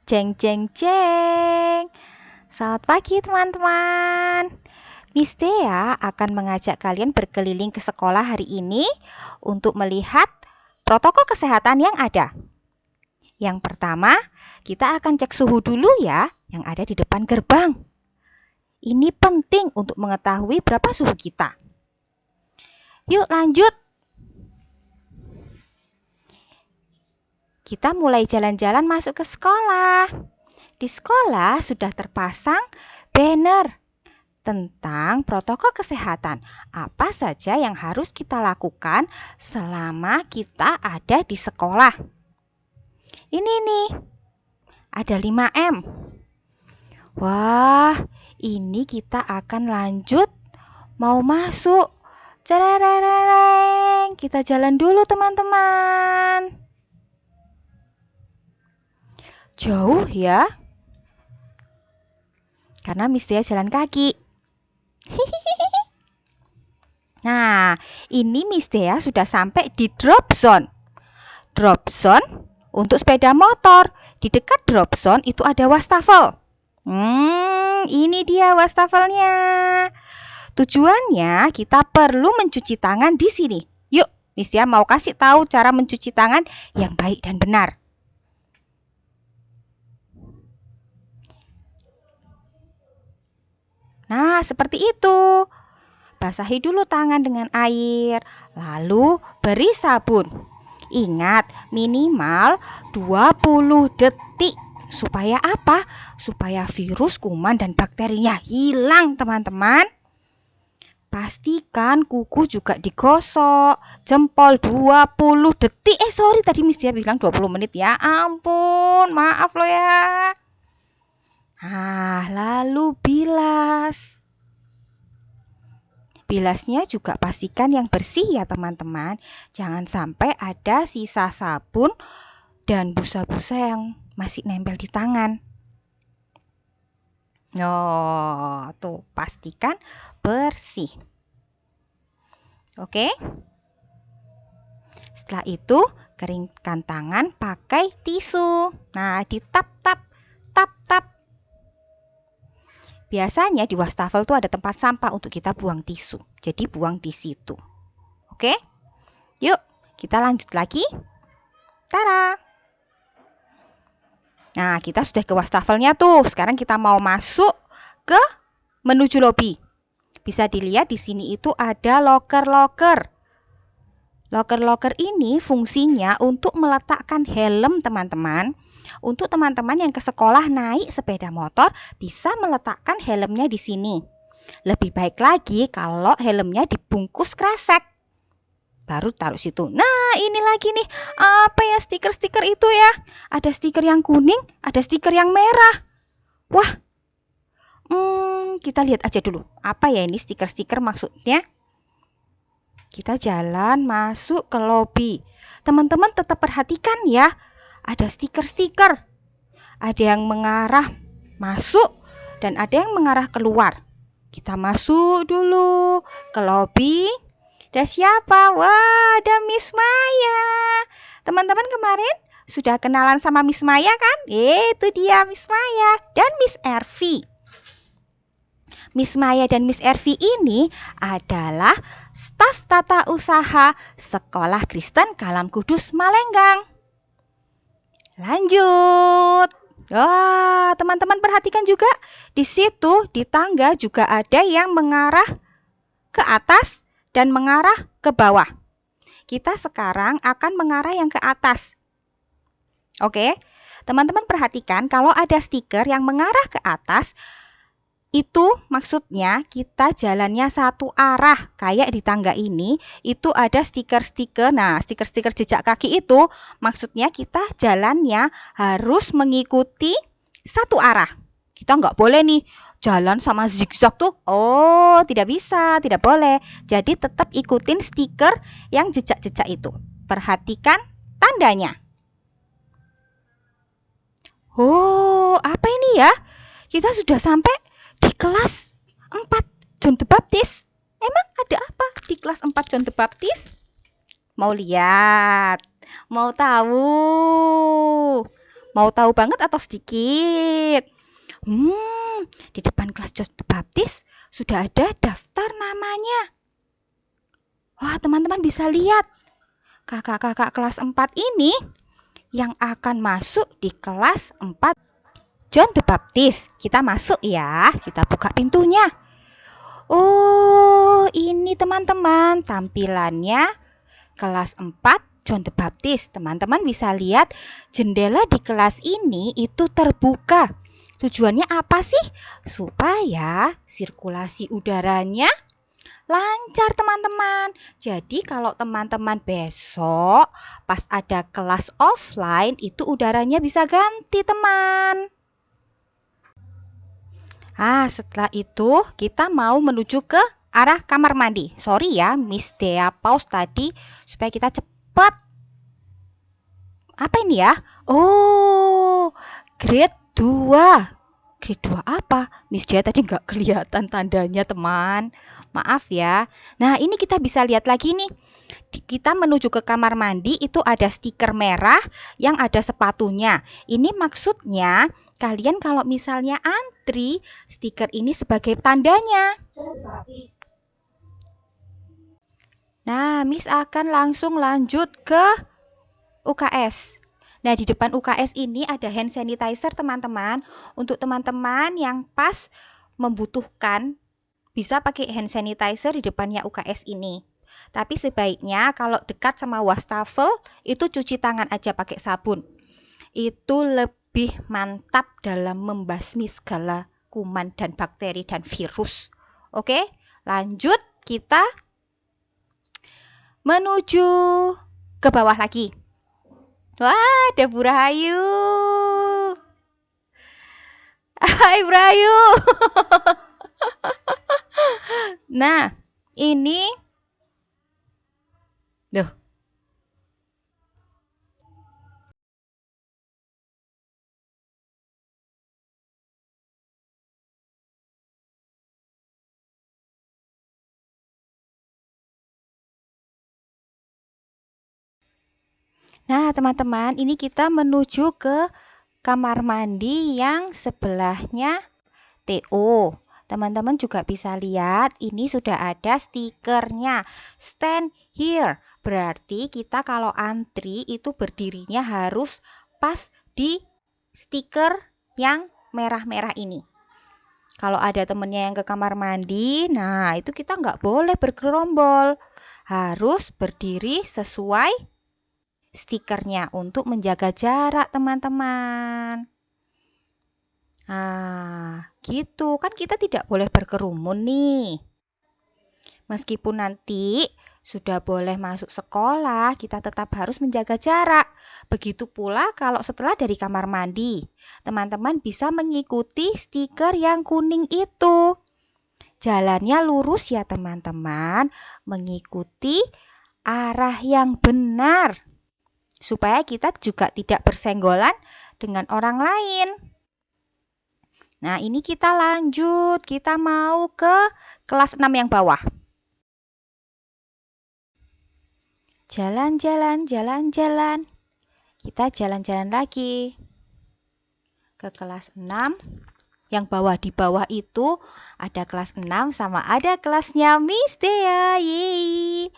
Jeng jeng jeng. Selamat pagi teman-teman. Miss Dea akan mengajak kalian berkeliling ke sekolah hari ini untuk melihat protokol kesehatan yang ada. Yang pertama, kita akan cek suhu dulu ya yang ada di depan gerbang. Ini penting untuk mengetahui berapa suhu kita. Yuk lanjut. Kita mulai jalan-jalan masuk ke sekolah. Di sekolah sudah terpasang banner tentang protokol kesehatan. Apa saja yang harus kita lakukan selama kita ada di sekolah. Ini nih, ada 5M. Wah, ini kita akan lanjut mau masuk. Cerereng, kita jalan dulu teman-teman. Jauh ya, karena Miss Tia jalan kaki. Nah, ini Miss Tia sudah sampai di drop zone. Drop zone untuk sepeda motor. Di dekat drop zone itu ada wastafel. Ini dia wastafelnya. Tujuannya kita perlu mencuci tangan di sini. Yuk, Miss Tia mau kasih tahu cara mencuci tangan yang baik dan benar. Nah, seperti itu. Basahi dulu tangan dengan air, lalu beri sabun. Ingat, minimal 20 detik. Supaya apa? Supaya virus, kuman, dan bakterinya hilang, teman-teman. Pastikan kuku juga digosok. Jempol 20 detik. Tadi Miss Dia bilang 20 menit ya. Ampun, maaf loh ya. Nah, lalu bilas. Bilasnya juga pastikan yang bersih ya teman-teman. Jangan sampai ada sisa sabun dan busa-busa yang masih nempel di tangan. Tuh pastikan bersih. Oke. Setelah itu keringkan tangan pakai tisu. Nah, ditap-tap, tap-tap. Biasanya di wastafel tuh ada tempat sampah untuk kita buang tisu. Jadi buang di situ. Oke? Yuk, kita lanjut lagi. Tara! Nah, kita sudah ke wastafelnya tuh. Sekarang kita mau masuk ke menuju lobi. Bisa dilihat di sini itu ada loker-loker. Loker-loker ini fungsinya untuk meletakkan helm teman-teman. Untuk teman-teman yang ke sekolah naik sepeda motor bisa meletakkan helmnya di sini. Lebih baik lagi kalau helmnya dibungkus kresek. Baru taruh situ. Nah, ini lagi nih. Apa ya stiker-stiker itu ya? Ada stiker yang kuning, ada stiker yang merah. Wah. Kita lihat aja dulu. Apa ya ini stiker-stiker maksudnya? Kita jalan masuk ke lobi. Teman-teman tetap perhatikan ya. Ada stiker-stiker. Ada yang mengarah masuk dan ada yang mengarah keluar. Kita masuk dulu ke lobi. Ada siapa? Wah, ada Miss Maya. Teman-teman kemarin sudah kenalan sama Miss Maya kan? Itu dia Miss Maya dan Miss Ervi. Miss Maya dan Miss Ervi ini adalah staf tata usaha Sekolah Kristen Kalam Kudus Malenggang. Lanjut. Wah, teman-teman perhatikan juga di situ di tangga juga ada yang mengarah ke atas dan mengarah ke bawah. Kita sekarang akan mengarah yang ke atas. Oke, teman-teman perhatikan kalau ada stiker yang mengarah ke atas, itu maksudnya kita jalannya satu arah. Kayak di tangga ini, itu ada stiker-stiker. Nah, stiker-stiker jejak kaki itu maksudnya kita jalannya harus mengikuti satu arah. Kita nggak boleh nih jalan sama zigzag tuh. Oh, tidak bisa, tidak boleh. Jadi tetap ikutin stiker yang jejak-jejak itu. Perhatikan tandanya. Oh, apa ini ya? Kita sudah sampai di kelas 4 John the Baptist. Emang ada apa di kelas 4 John the Baptist? Mau lihat? Mau tahu? Mau tahu banget atau sedikit? Di depan kelas John the Baptist sudah ada daftar namanya. Wah, teman-teman bisa lihat. Kakak-kakak kelas 4 ini yang akan masuk di kelas 4 John the Baptist. Kita masuk ya, kita buka pintunya. Oh, ini teman-teman tampilannya kelas 4 John the Baptist. Teman-teman bisa lihat jendela di kelas ini itu terbuka. Tujuannya apa sih? Supaya sirkulasi udaranya lancar teman-teman. Jadi kalau teman-teman besok pas ada kelas offline itu udaranya bisa ganti teman. Setelah itu kita mau menuju ke arah kamar mandi. Sorry ya, Miss Dea pause tadi supaya kita cepat. Apa ini ya? Oh, grade 2. Grade 2 apa? Miss Dea tadi nggak kelihatan tandanya teman. Maaf ya. Nah, ini kita bisa lihat lagi nih. Kita menuju ke kamar mandi itu ada stiker merah yang ada sepatunya. Ini maksudnya kalian kalau misalnya antri, stiker ini sebagai tandanya. Nah, Miss akan langsung lanjut ke UKS. Nah, di depan UKS ini ada hand sanitizer teman-teman. Untuk teman-teman yang pas membutuhkan bisa pakai hand sanitizer di depannya UKS ini. Tapi sebaiknya kalau dekat sama wastafel itu cuci tangan aja pakai sabun. Itu lebih mantap dalam membasmi segala kuman dan bakteri dan virus. Oke, lanjut kita menuju ke bawah lagi. Wah, ada Bu Rahayu. Hai Bu Rahayu. Nah, ini Duh. Nah, teman-teman, ini kita menuju ke kamar mandi yang sebelahnya TO. Teman-teman juga bisa lihat ini sudah ada stikernya. Stand here. Berarti kita kalau antri itu berdirinya harus pas di stiker yang merah-merah ini. Kalau ada temennya yang ke kamar mandi, nah itu kita nggak boleh bergerombol. Harus berdiri sesuai stikernya untuk menjaga jarak teman-teman. Gitu kan kita tidak boleh berkerumun nih. Meskipun nanti sudah boleh masuk sekolah, kita tetap harus menjaga jarak. Begitu pula kalau setelah dari kamar mandi. Teman-teman bisa mengikuti stiker yang kuning itu. Jalannya lurus ya teman-teman, mengikuti arah yang benar. Supaya kita juga tidak bersenggolan dengan orang lain. Nah, ini kita lanjut. Kita mau ke kelas 6 yang bawah. Jalan-jalan, jalan-jalan. Kita jalan-jalan lagi. Ke kelas 6. Yang bawah, di bawah itu ada kelas 6 sama ada kelasnya Miss Dea. Yeay.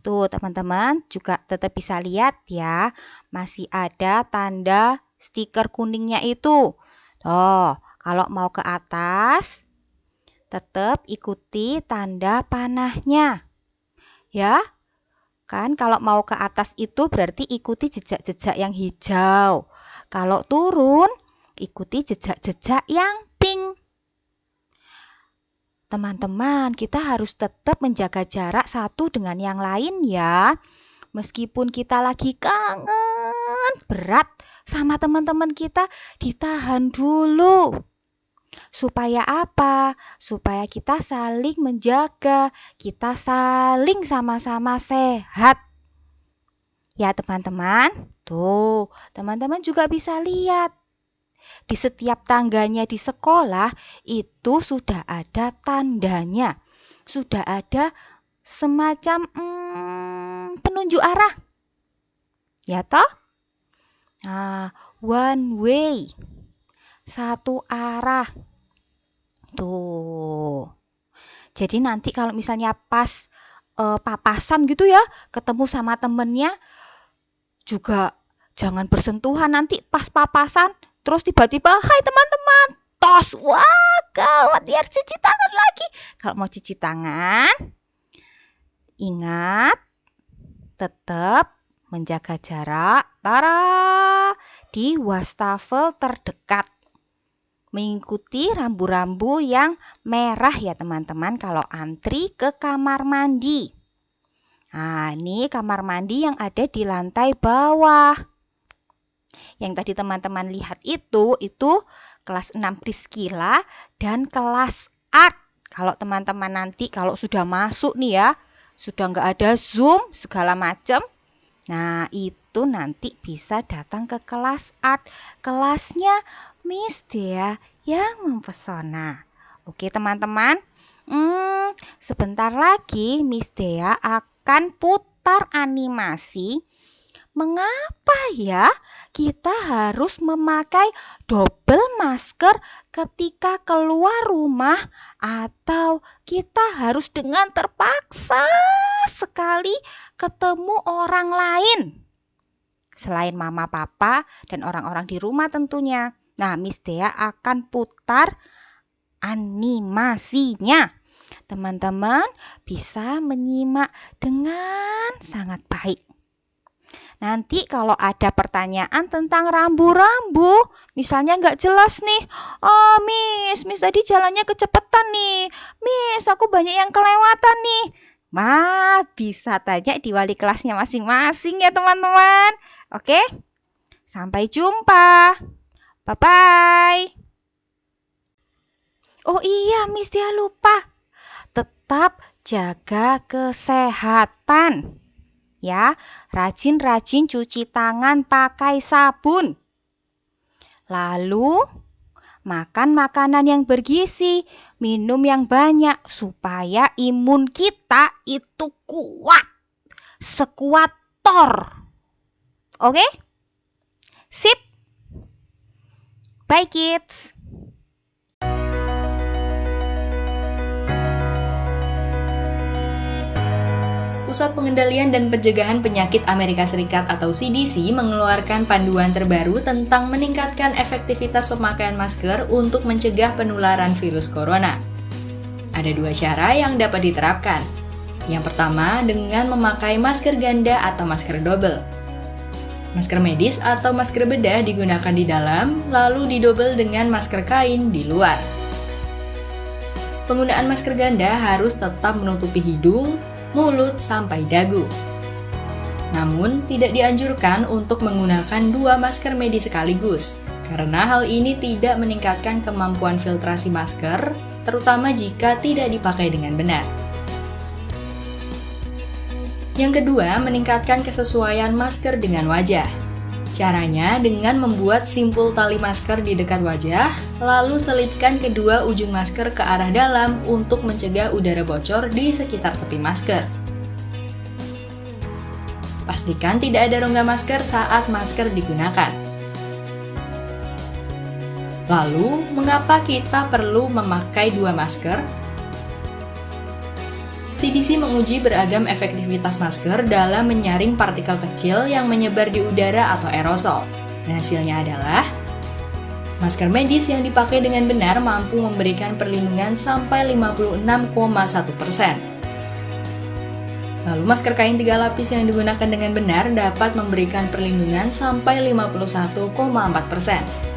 Tuh, teman-teman juga tetap bisa lihat ya. Masih ada tanda stiker kuningnya itu. Tuh, kalau mau ke atas, tetap ikuti tanda panahnya. Ya, kan kalau mau ke atas itu berarti ikuti jejak-jejak yang hijau. Kalau turun, ikuti jejak-jejak yang pink. Teman-teman, kita harus tetap menjaga jarak satu dengan yang lain ya. Meskipun kita lagi kangen berat sama teman-teman kita, ditahan dulu. Supaya apa? Supaya kita saling menjaga, kita saling sama-sama sehat. Ya teman-teman, tuh teman-teman juga bisa lihat. Di setiap tangganya di sekolah itu sudah ada tandanya. Sudah ada semacam penunjuk arah. Ya toh? Nah, one way. Satu arah. Tuh. Jadi nanti kalau misalnya pas papasan gitu ya, ketemu sama temennya, juga jangan bersentuhan. Nanti pas papasan, terus tiba-tiba, hai teman-teman, tos. Wah, gawat, ya harus cuci tangan lagi. Kalau mau cuci tangan, ingat tetap menjaga jarak. Tara, di wastafel terdekat. Mengikuti rambu-rambu yang merah ya teman-teman kalau antri ke kamar mandi. Nah, ini kamar mandi yang ada di lantai bawah. Yang tadi teman-teman lihat itu kelas 6 Priscilla dan kelas art. Kalau teman-teman nanti kalau sudah masuk nih ya, sudah nggak ada Zoom segala macam. Nah, itu nanti bisa datang ke kelas art. Kelasnya Miss Dea yang mempesona. Oke teman-teman, sebentar lagi Miss Dea akan putar animasi. Mengapa ya kita harus memakai double masker ketika keluar rumah, atau kita harus dengan terpaksa sekali ketemu orang lain selain mama, papa, dan orang-orang di rumah tentunya. Nah, Miss Dea akan putar animasinya. Teman-teman bisa menyimak dengan sangat baik. Nanti kalau ada pertanyaan tentang rambu-rambu, misalnya nggak jelas nih, oh Miss tadi jalannya kecepatan nih, Miss aku banyak yang kelewatan nih. Bisa tanya di wali kelasnya masing-masing ya teman-teman. Oke, sampai jumpa. Bye-bye. Oh iya, Miss Dea lupa. Tetap jaga kesehatan. Ya, rajin-rajin cuci tangan pakai sabun. Lalu, makan makanan yang bergizi, minum yang banyak supaya imun kita itu kuat. Sekuat Thor. Oke? Sip. Bye kids. Pusat Pengendalian dan Pencegahan Penyakit Amerika Serikat atau CDC mengeluarkan panduan terbaru tentang meningkatkan efektivitas pemakaian masker untuk mencegah penularan virus corona. Ada 2 cara yang dapat diterapkan. Yang pertama dengan memakai masker ganda atau masker double. Masker medis atau masker bedah digunakan di dalam, lalu didobel dengan masker kain di luar. Penggunaan masker ganda harus tetap menutupi hidung, mulut, sampai dagu. Namun, tidak dianjurkan untuk menggunakan 2 masker medis sekaligus, karena hal ini tidak meningkatkan kemampuan filtrasi masker, terutama jika tidak dipakai dengan benar. Yang kedua, meningkatkan kesesuaian masker dengan wajah. Caranya dengan membuat simpul tali masker di dekat wajah, lalu selipkan kedua ujung masker ke arah dalam untuk mencegah udara bocor di sekitar tepi masker. Pastikan tidak ada rongga masker saat masker digunakan. Lalu, mengapa kita perlu memakai 2 masker? CDC menguji beragam efektivitas masker dalam menyaring partikel kecil yang menyebar di udara atau aerosol. Dan hasilnya adalah masker medis yang dipakai dengan benar mampu memberikan perlindungan sampai 56,1%. Lalu masker kain 3 lapis yang digunakan dengan benar dapat memberikan perlindungan sampai 51,4%.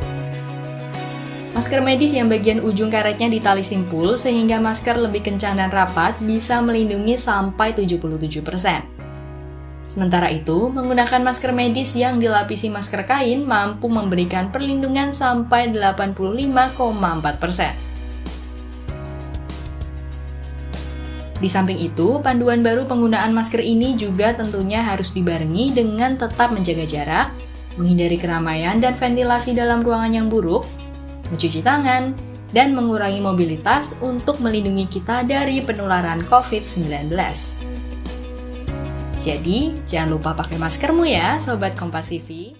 Masker medis yang bagian ujung karetnya ditali simpul sehingga masker lebih kencang dan rapat bisa melindungi sampai 77%. Sementara itu, menggunakan masker medis yang dilapisi masker kain mampu memberikan perlindungan sampai 85,4%. Di samping itu, panduan baru penggunaan masker ini juga tentunya harus dibarengi dengan tetap menjaga jarak, menghindari keramaian dan ventilasi dalam ruangan yang buruk, mencuci tangan, dan mengurangi mobilitas untuk melindungi kita dari penularan COVID-19. Jadi, jangan lupa pakai maskermu ya, Sobat Kompas TV.